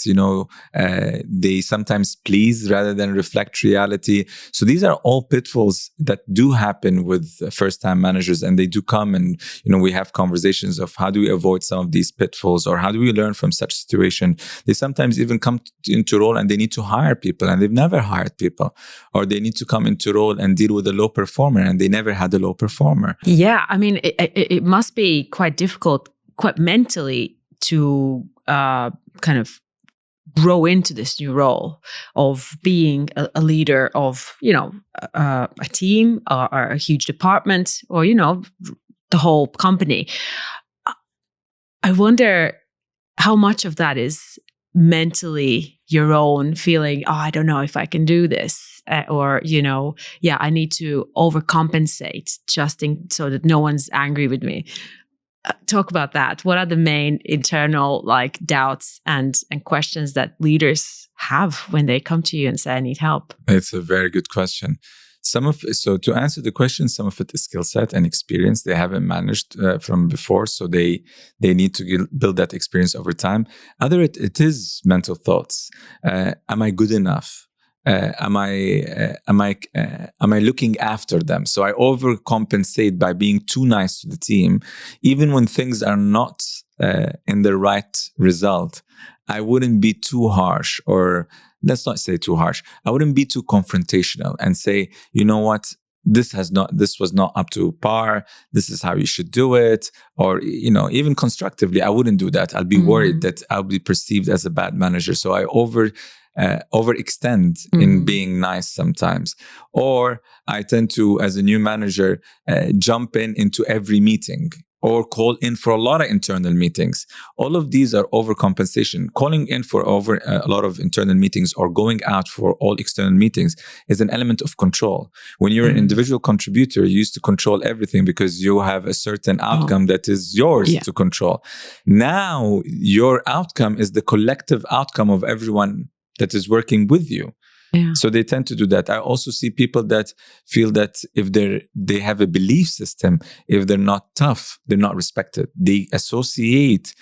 they sometimes please rather than reflect reality. So these are all pitfalls that do happen with first-time managers, and they do come and, we have conversations of how do we avoid some of these pitfalls or how do we learn from such situation. They sometimes even come into role and they need to hire people and they've never hired people, or they need to come into role and deal with a low performer and they never had a low performer. Yeah, I mean, it must be quite difficult, quite mentally, to kind of grow into this new role of being a leader of, a team or a huge department or, the whole company. I wonder how much of that is mentally your own feeling, I don't know if I can do this, or, I need to overcompensate so that no one's angry with me. Talk about that. What are the main internal doubts and questions that leaders have when they come to you and say, I need help? It's a very good question. So to answer the question, some of it is skill set and experience. They haven't managed from before, so they need to build that experience over time. It is mental thoughts. Am I good enough? Am I looking after them? So I overcompensate by being too nice to the team, even when things are not in the right result. I wouldn't be too harsh, or let's not say too harsh. I wouldn't be too confrontational and say, you know what? This was not up to par. This is how you should do it. Or, even constructively, I wouldn't do that. I'll be worried that I'll be perceived as a bad manager. So I overextend in being nice sometimes. Or I tend to, as a new manager, jump into every meeting or call in for a lot of internal meetings. All of these are overcompensation. Calling in for a lot of internal meetings or going out for all external meetings is an element of control. When you're an individual contributor, you used to control everything because you have a certain outcome that is yours to control. Now, your outcome is the collective outcome of everyone that is working with you. Yeah. So they tend to do that. I also see people that feel that if they have a belief system, if they're not tough, they're not respected. They associate,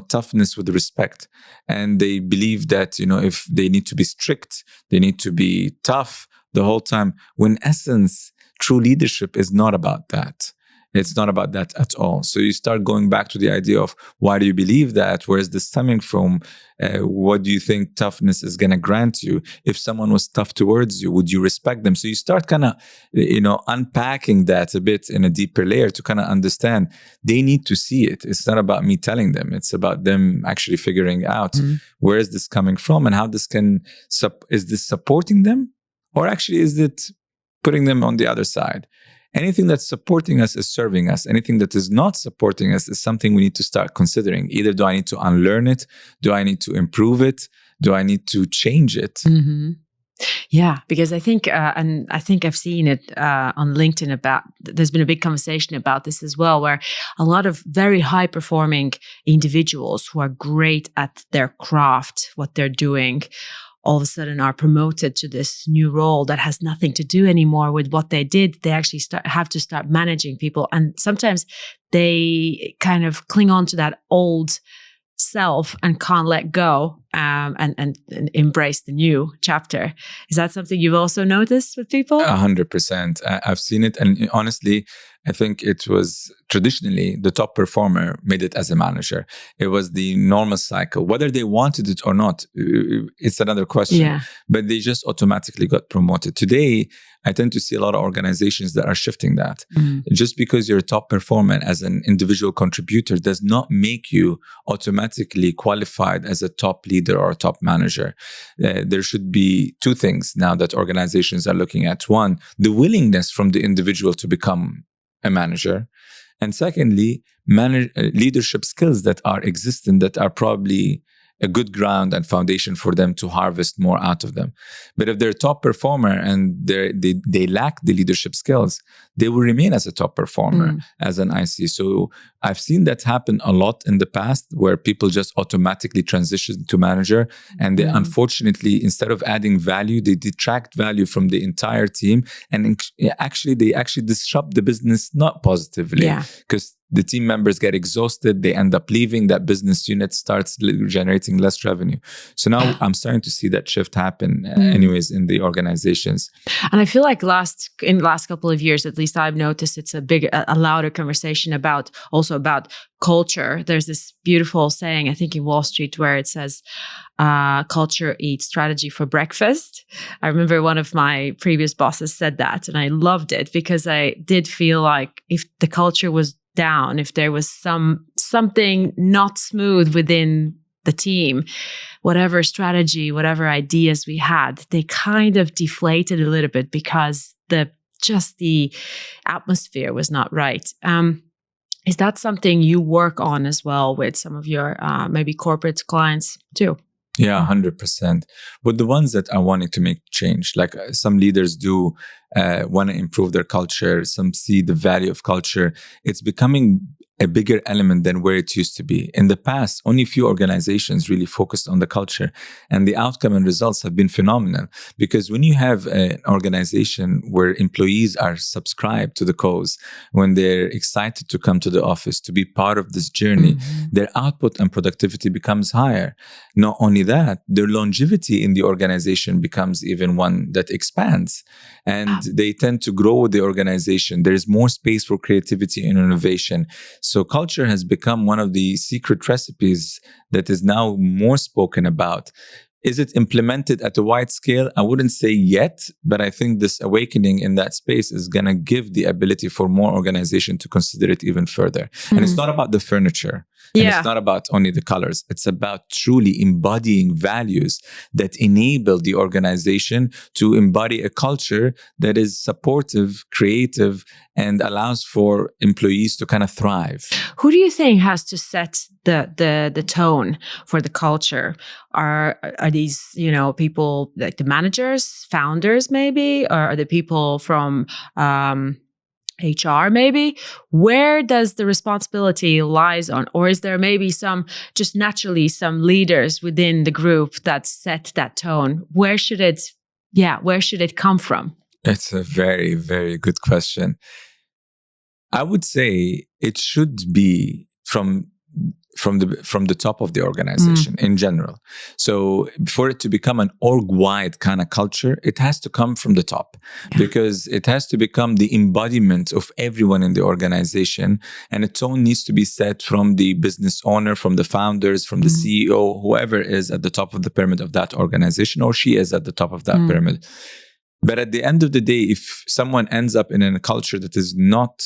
toughness with respect. And they believe that, if they need to be strict, they need to be tough the whole time. When in essence, true leadership is not about that. It's not about that at all. So you start going back to the idea of why do you believe that? Where is this coming from? What do you think toughness is going to grant you? If someone was tough towards you, would you respect them? So you start kind of, unpacking that a bit in a deeper layer to kind of understand they need to see it. It's not about me telling them. It's about them actually figuring out where is this coming from and how this is this supporting them? Or actually is it putting them on the other side? Anything that's supporting us is serving us. Anything that is not supporting us is something we need to start considering. Either do I need to unlearn it? Do I need to improve it? Do I need to change it? Mm-hmm. Yeah, because I think, and I think I've seen it on LinkedIn there's been a big conversation about this as well, where a lot of very high performing individuals who are great at their craft, what they're doing, all of a sudden are promoted to this new role that has nothing to do anymore with what they did. They actually have to start managing people. And sometimes they kind of cling on to that old self and can't let go and embrace the new chapter. Is that something you've also noticed with people? 100%. I've seen it. And honestly, I think it was traditionally the top performer made it as a manager. It was the normal cycle. Whether they wanted it or not, it's another question. Yeah. But they just automatically got promoted. Today, I tend to see a lot of organizations that are shifting that. Just because you're a top performer as an individual contributor does not make you automatically qualified as a top leader or a top manager. There should be two things now that organizations are looking at. One, the willingness from the individual to become a manager. And secondly, leadership skills that are existent that are probably a good ground and foundation for them to harvest more out of them. But if they're a top performer and they lack the leadership skills, they will remain as a top performer, as an IC. So I've seen that happen a lot in the past where people just automatically transition to manager. And they unfortunately, instead of adding value, they detract value from the entire team. And they actually disrupt the business, not positively. Because the team members get exhausted, they end up leaving, that business unit starts generating less revenue. So now I'm starting to see that shift happen anyways in the organizations. And I feel like in the last couple of years, at least I've noticed it's a louder conversation about culture. There's this beautiful saying, I think in Wall Street, where it says, culture eats strategy for breakfast. I remember one of my previous bosses said that, and I loved it because I did feel like if the culture was down, if there was something not smooth within the team, whatever strategy, whatever ideas we had, they kind of deflated a little bit because the atmosphere was not right. Is that something you work on as well with some of your maybe corporate clients too? Yeah, 100%. But the ones that are wanting to make change, like some leaders do want to improve their culture, some see the value of culture. It's becoming a bigger element than where it used to be. In the past, only a few organizations really focused on the culture, and the outcome and results have been phenomenal. Because when you have an organization where employees are subscribed to the cause, when they're excited to come to the office, to be part of this journey, their output and productivity becomes higher. Not only that, their longevity in the organization becomes even one that expands. And they tend to grow with the organization. There's more space for creativity and innovation. So culture has become one of the secret recipes that is now more spoken about. Is it implemented at a wide scale? I wouldn't say yet, but I think this awakening in that space is going to give the ability for more organization to consider it even further. And it's not about the furniture. And it's not about only the colors. It's about truly embodying values that enable the organization to embody a culture that is supportive, creative, and allows for employees to kind of thrive. Who do you think has to set the tone for the culture? Are these, people like the managers, founders maybe, or are the people from HR maybe? Where does the responsibility lies on? Or is there maybe some leaders within the group that set that tone? Where should it come from? That's a very, very good question. I would say it should be from the top of the organization in general. So for it to become an org-wide kind of culture, it has to come from the top because it has to become the embodiment of everyone in the organization. And a tone needs to be set from the business owner, from the founders, from the CEO, whoever is at the top of the pyramid of that organization, or she is at the top of that pyramid. But at the end of the day, if someone ends up in a culture that is not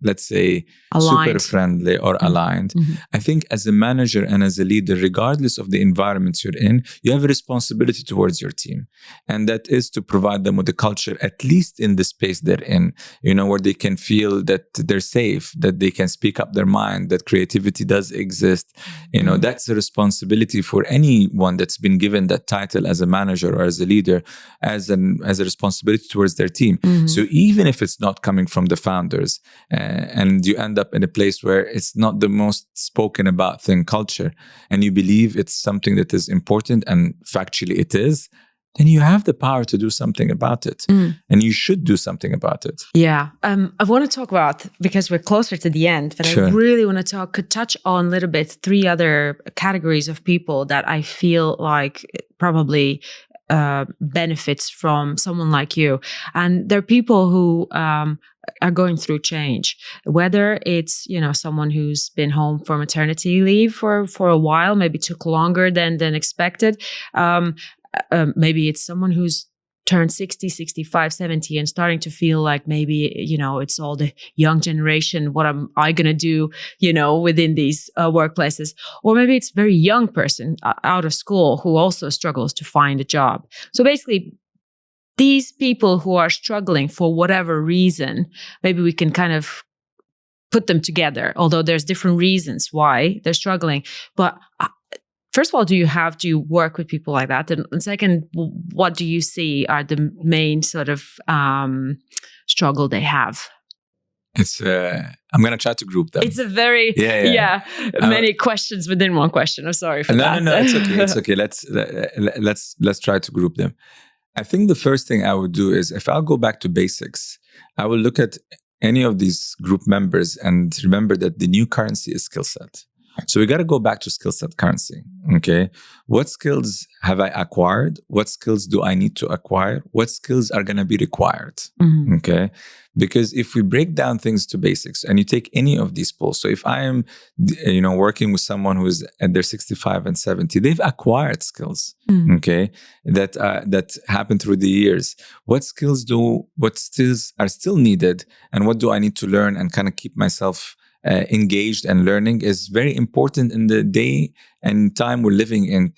let's say, aligned, super friendly or aligned. I think as a manager and as a leader, regardless of the environment you're in, you have a responsibility towards your team. And that is to provide them with a culture, at least in the space they're in, where they can feel that they're safe, that they can speak up their mind, that creativity does exist. That's a responsibility for anyone that's been given that title as a manager or as a leader, as a responsibility towards their team. So even if it's not coming from the founders, and you end up in a place where it's not the most spoken about thing, culture, and you believe it's something that is important, and factually it is, then you have the power to do something about it. And you should do something about it. Yeah. I want to talk about, because we're closer to the end, but I really want to touch on a little bit 3 other categories of people that I feel like probably benefits from someone like you. And there are people who are going through change, whether it's, someone who's been home for maternity leave for a while, maybe took longer than expected. Maybe it's someone who's turned 60, 65, 70 and starting to feel like maybe, it's all the young generation. What am I going to do, within these workplaces? Or maybe it's a very young person out of school who also struggles to find a job. So basically, these people who are struggling for whatever reason, maybe we can kind of put them together, although there's different reasons why they're struggling. But first of all, do you work with people like that? And second, what do you see are the main sort of struggle they have? It's I'm going to try to group them. It's a very many questions within one question. I'm sorry for that. No, it's okay. It's okay. Let's try to group them. I think the first thing I would do is, if I'll go back to basics, I will look at any of these group members and remember that the new currency is skill set. So we got to go back to skill set currency. Okay. What skills have I acquired? What skills do I need to acquire? What skills are going to be required? Mm-hmm. Okay. Because if we break down things to basics and you take any of these polls, so if I am, working with someone who is at their 65 and 70, they've acquired skills, okay, that happen through the years. What skills are still needed, and what do I need to learn and kind of keep myself engaged and learning is very important in the day and time we're living in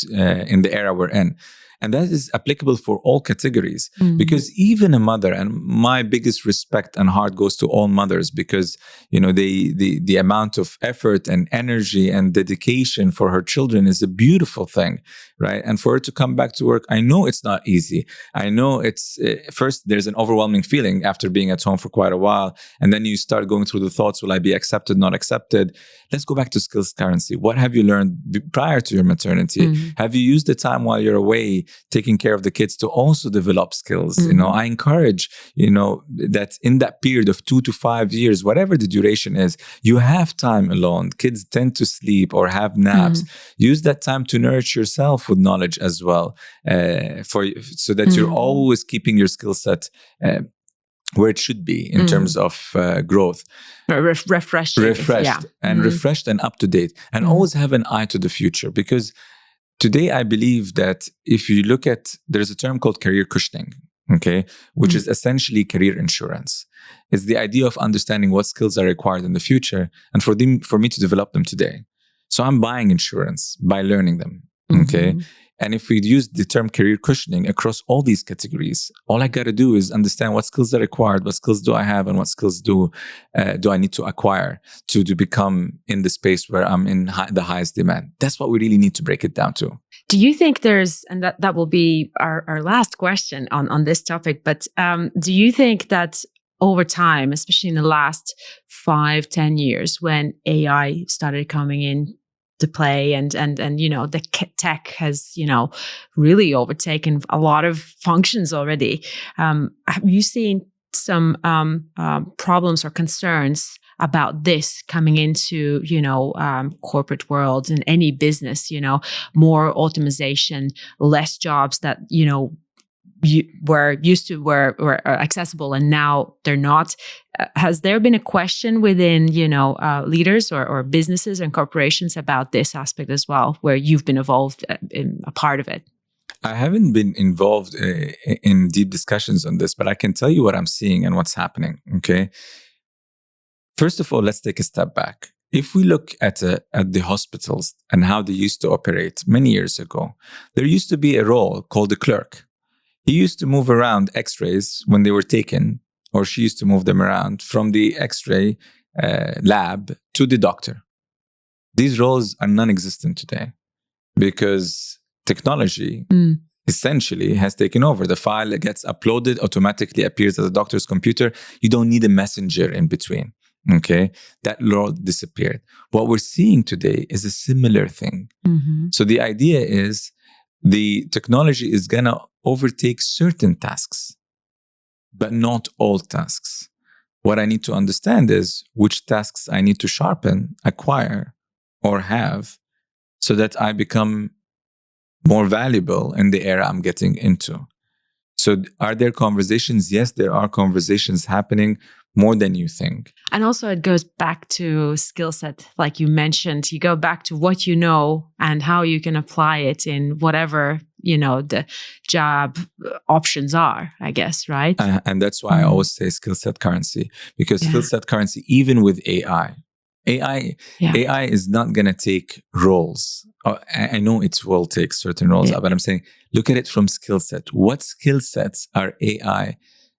the era we're in. And that is applicable for all categories, because even a mother, and my biggest respect and heart goes to all mothers, because the amount of effort and energy and dedication for her children is a beautiful thing, right? And for her to come back to work, I know it's not easy. I know it's first there's an overwhelming feeling after being at home for quite a while, and then you start going through the thoughts: will I be accepted, not accepted? Let's go back to skills currency. What have you learned prior to your maternity? Have you used the time while you're away taking care of the kids to also develop skills? I encourage, that in that period of 2 to 5 years, whatever the duration is, you have time alone. Kids tend to sleep or have naps. Use that time to nourish yourself with knowledge as well, so that you're always keeping your skill set where it should be in terms of growth. Refreshed and up to date, and always have an eye to the future. Because today I believe that if you look at, there's a term called career cushioning, okay, which is essentially career insurance. It's the idea of understanding what skills are required in the future and for me to develop them today. So I'm buying insurance by learning them, okay? And if we use the term career cushioning across all these categories, all I got to do is understand what skills are required, what skills do I have, and what skills do I need to acquire to become in the space where I'm in the highest demand. That's what we really need to break it down to. Do you think and that will be our last question on this topic, but do you think that over time, especially in the last 5-10 years, when AI started coming in to play and the tech has really overtaken a lot of functions already, have you seen some problems or concerns about this coming into corporate world and any business? More automation, less jobs that were accessible and now they're not. Has there been a question within leaders or businesses and corporations about this aspect as well, where you've been involved in a part of it? I haven't been involved in deep discussions on this, but I can tell you what I'm seeing and what's happening. Okay. First of all, let's take a step back. If we look at the hospitals and how they used to operate many years ago, there used to be a role called the clerk. He used to move around x-rays when they were taken, or she used to move them around from the x-ray lab to the doctor. These roles are non-existent today because technology essentially has taken over. The file that gets uploaded automatically appears at the doctor's computer. You don't need a messenger in between. Okay, that role disappeared. What we're seeing today is a similar thing. So the idea is the technology is going to overtake certain tasks, but not all tasks. What I need to understand is which tasks I need to sharpen, acquire, or have, so that I become more valuable in the era I'm getting into. So are there conversations? Yes, there are conversations happening more than you think. And also it goes back to skill set, like you mentioned. You go back to what you know and how you can apply it in whatever, the job options are, I guess, right? And that's why I always say skill set currency, because skill set currency, even with AI is not going to take roles. I know it will take certain roles, but I'm saying, look at it from skill set. What skill sets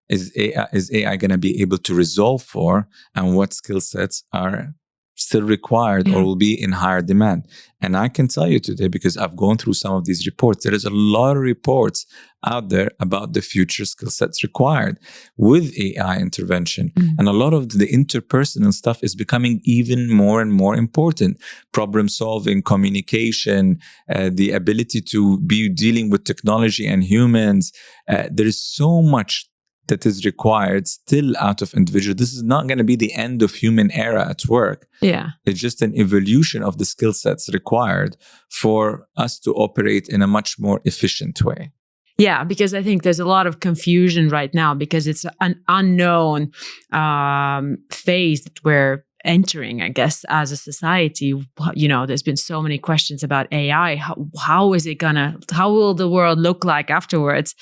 is AI going to be able to resolve for, and what skill sets are still required or will be in higher demand? And I can tell you today, because I've gone through some of these reports, there is a lot of reports out there about the future skill sets required with AI intervention. And a lot of the interpersonal stuff is becoming even more and more important. Problem solving, communication, the ability to be dealing with technology and humans. There is so much that is required still out of individual. This is not going to be the end of human era at work. Yeah. It's just an evolution of the skill sets required for us to operate in a much more efficient way. Yeah, because I think there's a lot of confusion right now because it's an unknown phase that we're entering, I guess, as a society. There's been so many questions about AI. How will the world look like afterwards?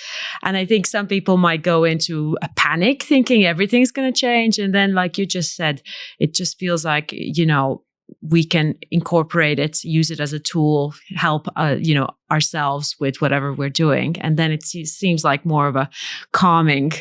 And I think some people might go into a panic thinking everything's going to change. And then, like you just said, it just feels like, we can incorporate it, use it as a tool, help, ourselves with whatever we're doing. And then it seems like more of a calming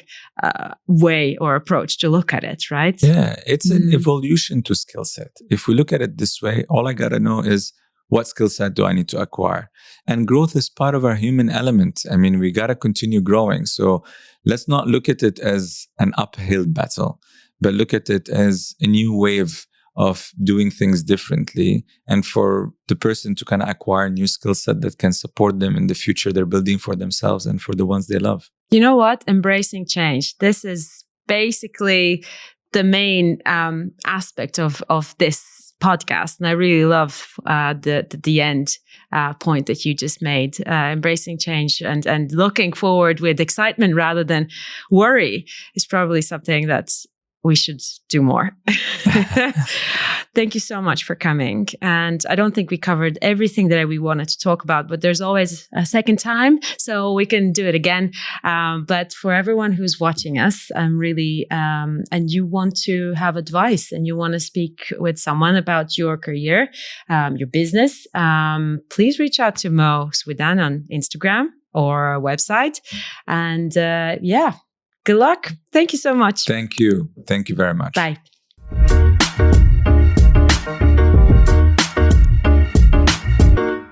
way or approach to look at it, right? Yeah, it's an evolution to skill set. If we look at it this way, all I got to know is, what skill set do I need to acquire? And growth is part of our human element. I mean, we got to continue growing. So let's not look at it as an uphill battle, but look at it as a new wave of doing things differently, and for the person to kind of acquire a new skill set that can support them in the future they're building for themselves and for the ones they love. You know what? Embracing change. This is basically the main aspect of this podcast. And I really love the end point that you just made. Embracing change and looking forward with excitement rather than worry is probably something that's we should do more. Thank you so much for coming. And I don't think we covered everything that we wanted to talk about, but there's always a second time, so we can do it again. But for everyone who's watching us, I'm really, and you want to have advice and you want to speak with someone about your career, your business, please reach out to Moe Swidan on Instagram or our website. And good luck. Thank you so much. Thank you. Thank you very much. Bye.